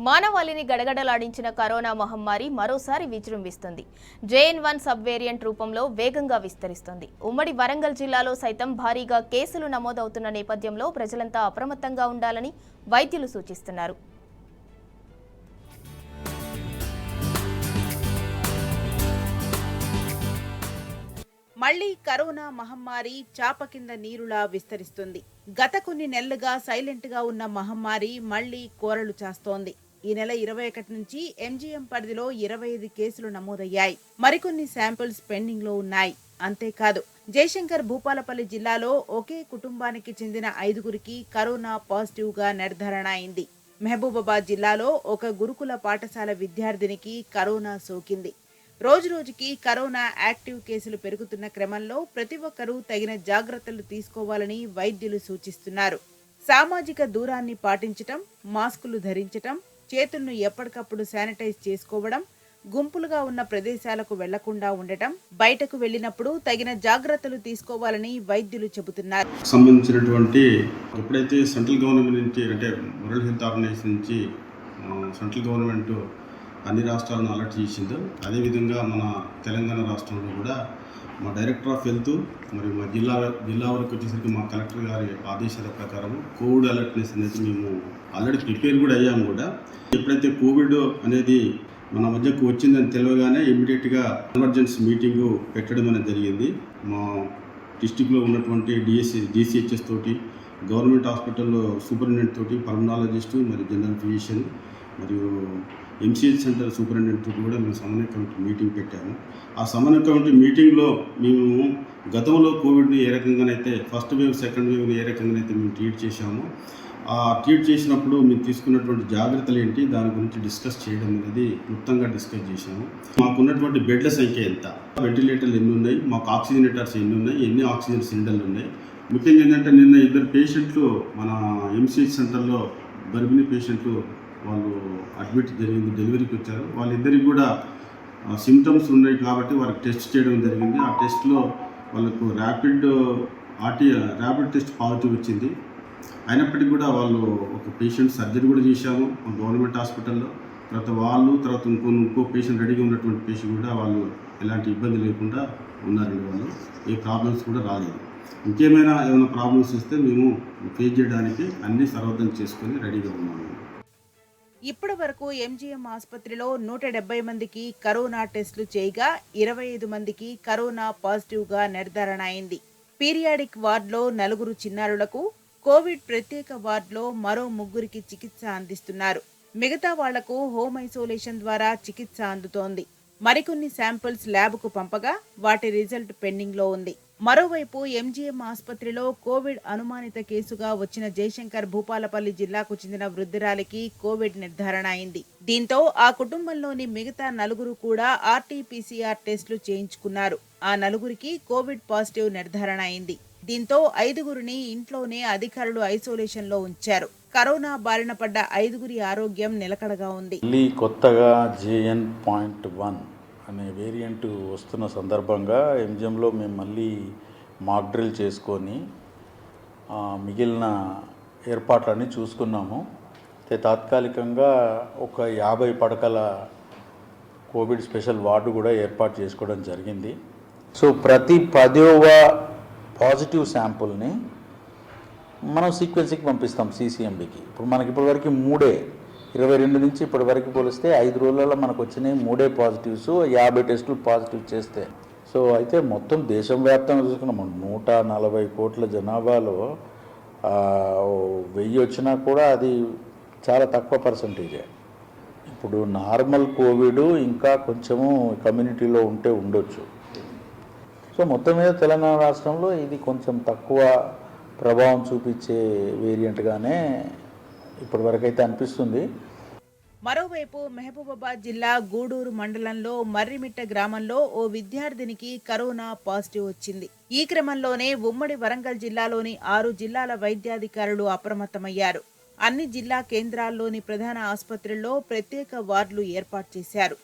మానవాళిని గడగడలాడించిన కరోనా మహమ్మారి మరోసారి విజృంభిస్తుంది. JN1 సబ్ వేరియంట్ రూపంలో వేగంగా విస్తరిస్తుంది. ఉమ్మడి వరంగల్ జిల్లాలో సైతం భారీగా కేసులు నమోదవుతున్న నేపథ్యంలో ప్రజలంతా అప్రమత్తంగా ఉండాలని వైద్యులు సూచిస్తున్నారు. మళ్లీ కరోనా మహమ్మారి చాప కింద నీరులా విస్తరిస్తుంది. గత కొన్ని నెలలుగా సైలెంట్ గా ఉన్న మహమ్మారి మళ్లీ కోరలు చాస్తోంది. ఈ నెల 21 నుంచి MGM పరిధిలో 25 కేసులు నమోదయ్యాయి. మరికొన్ని శాంపిల్స్ పెండింగ్ లో ఉన్నాయి. అంతేకాదు, జయశంకర్ భూపాలపల్లి జిల్లాలో ఒకే కుటుంబానికి చెందిన 5గురికి కరోనా పాజిటివ్ గా నిర్ధారణ అయింది. మహబూబాబాద్ జిల్లాలో ఒక గురుకుల పాఠశాల విద్యార్థినికి కరోనా సోకింది. రోజురోజుకి కరోనా యాక్టివ్ కేసులు పెరుగుతున్న క్రమంలో ప్రతి ఒక్కరూ తగిన జాగ్రత్తలు తీసుకోవాలని వైద్యులు సూచిస్తున్నారు. సామాజిక దూరాన్ని పాటించటం, మాస్కులు ధరించటం, చేతులను ఎప్పటికప్పుడు శానిటైజ్ చేసుకోవడం, గుంపులుగా ఉన్న ప్రదేశాలకు వెళ్లకుండా ఉండటం, బయటకు వెళ్లినప్పుడు తగిన జాగ్రత్తలు తీసుకోవాలని వైద్యులు చెబుతున్నారు. సంబంధించినటువంటి ఎప్పుడైతే సెంట్రల్ గవర్నమెంట్ నుంచి అంటే వరల్డ్ హెల్త్ ఆర్గనైజేషన్ నుంచి సెంట్రల్ గవర్నమెంట్ అన్ని రాష్ట్రాలను అలర్ట్ చేసిందో, అదేవిధంగా మన తెలంగాణ రాష్ట్రంలో కూడా మా డైరెక్టర్ ఆఫ్ హెల్త్ మరియు మా జిల్లా వరకు వచ్చేసరికి మా కలెక్టర్ గారి ఆదేశాల ప్రకారం కోవిడ్ అలర్ట్నెస్ అనేది మేము ఆల్రెడీ ప్రిపేర్ కూడా అయ్యాము కూడా. ఎప్పుడైతే కోవిడ్ అనేది మన మధ్యకు వచ్చిందని తెలియగానే ఇమ్మీడియట్గా ఎమర్జెన్సీ మీటింగు పెట్టడం అనేది జరిగింది. మా డిస్టిక్లో ఉన్నటువంటి DCHS తోటి, గవర్నమెంట్ హాస్పిటల్లో సూపరింటెండెంట్ తోటి, పల్మనాలజిస్టు మరియు జనరల్ ఫిజిషియన్ మరియు MCH సెంటర్ సూపరింటెండెంట్ తోటి కూడా మేము సమన్వయ కమిటీ మీటింగ్ పెట్టాము. ఆ సమన్వయ కమిటీ మీటింగ్లో మేము గతంలో కోవిడ్ని ఏ రకంగానైతే ఫస్ట్ వేవ్, సెకండ్ వేవ్ని ఏ రకంగానైతే మేము ట్రీట్ చేశామో, ఆ ట్రీట్ చేసినప్పుడు మేము తీసుకున్నటువంటి జాగ్రత్తలు ఏంటి, దాని గురించి డిస్కస్ చేయడం అనేది మొత్తంగా డిస్కస్ చేశాము. మాకున్నటువంటి బెడ్ల సంఖ్య ఎంత, వెంటిలేటర్లు ఎన్ని ఉన్నాయి, మాకు ఆక్సిజనేటర్స్ ఎన్ని ఉన్నాయి, ఎన్ని ఆక్సిజన్ సిలిండర్లు ఉన్నాయి. ముఖ్యంగా ఏంటంటే నిన్న 2 పేషెంట్లు మన MCH సెంటర్లో గర్భిణీ పేషెంట్లు వాళ్ళు అడ్మిట్ జరిగింది, డెలివరీకి వచ్చారు. వాళ్ళిద్దరికి కూడా సిమ్టమ్స్ ఉన్నాయి కాబట్టి వారికి టెస్ట్ చేయడం జరిగింది. ఆ టెస్ట్లో వాళ్ళకు ర్యాపిడ్ టెస్ట్ పాజిటివ్ వచ్చింది. అయినప్పటికీ కూడా వాళ్ళు ఒక పేషెంట్ సర్జరీ కూడా చేశాము గవర్నమెంట్ హాస్పిటల్లో. తర్వాత ఇంకో పేషెంట్ రెడీగా ఉన్నటువంటి పేషెంట్ కూడా వాళ్ళు ఎలాంటి ఇబ్బంది లేకుండా ఉన్నారండి. వాళ్ళు ఏ ప్రాబ్లమ్స్ కూడా రాలేదు. ఏమైనా ప్రాబ్లమ్స్ వస్తే మేము ఫేస్ చేయడానికి అన్ని సర్వద్ధం చేసుకొని రెడీగా ఉన్నాము. ఇప్పటి వరకు MGM ఆసుపత్రిలో 170 మందికి కరోనా టెస్టులు చేయగా 25 మందికి కరోనా పాజిటివ్ గా నిర్ధారణ అయింది. పీరియాడిక్ వార్డులో 4 చిన్నారులకు, కోవిడ్ ప్రత్యేక వార్డులో మరో 3కి చికిత్స అందిస్తున్నారు. మిగతా వాళ్లకు హోమ్ ఐసోలేషన్ ద్వారా చికిత్స అందుతోంది. మరికొన్ని శాంపిల్స్ ల్యాబ్కు పంపగా వాటి రిజల్ట్ పెండింగ్ లో ఉంది. మరోవైపు MGM ఆసుపత్రిలో కోవిడ్ అనుమానిత కేసుగా వచ్చిన జయశంకర్ భూపాలపల్లి జిల్లాకు చెందిన వృద్ధురాలికి కోవిడ్ నిర్ధారణ అయింది. దీంతో ఆ కుటుంబంలోని మిగతా 4 కూడా RT-PCR టెస్టులు చేయించుకున్నారు. ఆ 4కి కోవిడ్ పాజిటివ్ నిర్ధారణ అయింది. దీంతో 5గురిని ఇంట్లోనే అధికారులు ఐసోలేషన్ లో ఉంచారు. కరోనా బారిన పడ్డ 5గురి ఆరోగ్యం నిలకడగా ఉంది. కొత్తగా JN.1 అనే వేరియంట్ వస్తున్న సందర్భంగా MGMలో మేము మళ్ళీ మాక్ డ్రిల్ చేసుకొని మిగిలిన ఏర్పాట్లన్నీ చూసుకున్నాము. తాత్కాలికంగా ఒక 50 పడకల కోవిడ్ స్పెషల్ వార్డు కూడా ఏర్పాటు చేసుకోవడం జరిగింది. సో ప్రతి 10వ పాజిటివ్ శాంపుల్ని మనం సీక్వెన్సింగ్కి పంపిస్తాం CCMBకి. ఇప్పుడు మనకి ఇప్పటివరకు 22 నుంచి ఇప్పటి వరకు పోలిస్తే 5 రోజులలో మనకు వచ్చినాయి 3 పాజిటివ్స్, 50 టెస్టులు పాజిటివ్ చేస్తే. సో అయితే మొత్తం దేశం వ్యాప్తంగా చూసుకున్నాం 140 కోట్ల జనాభాలో 1000 వచ్చినా కూడా అది చాలా తక్కువ పర్సంటేజే. ఇప్పుడు నార్మల్ కోవిడ్ ఇంకా కొంచెము కమ్యూనిటీలో ఉండొచ్చు. సో మొత్తం మీద తెలంగాణ రాష్ట్రంలో ఇది కొంచెం తక్కువ ప్రభావం చూపించే వేరియంట్గానే ఇప్పటివరకు అయితే అనిపిస్తుంది. మరోవైపు మహబూబాబాద్ జిల్లా గూడూరు మండలంలో మర్రిమిట్ట గ్రామంలో ఓ విద్యార్థినికి కరోనా పాజిటివ్ వచ్చింది. ఈ క్రమంలోనే ఉమ్మడి వరంగల్ జిల్లాలోని 6 జిల్లాల వైద్యాధికారులు అప్రమత్తమయ్యారు. అన్ని జిల్లా కేంద్రాల్లోని ప్రధాన ఆసుపత్రుల్లో ప్రత్యేక వార్డులు ఏర్పాటు చేశారు.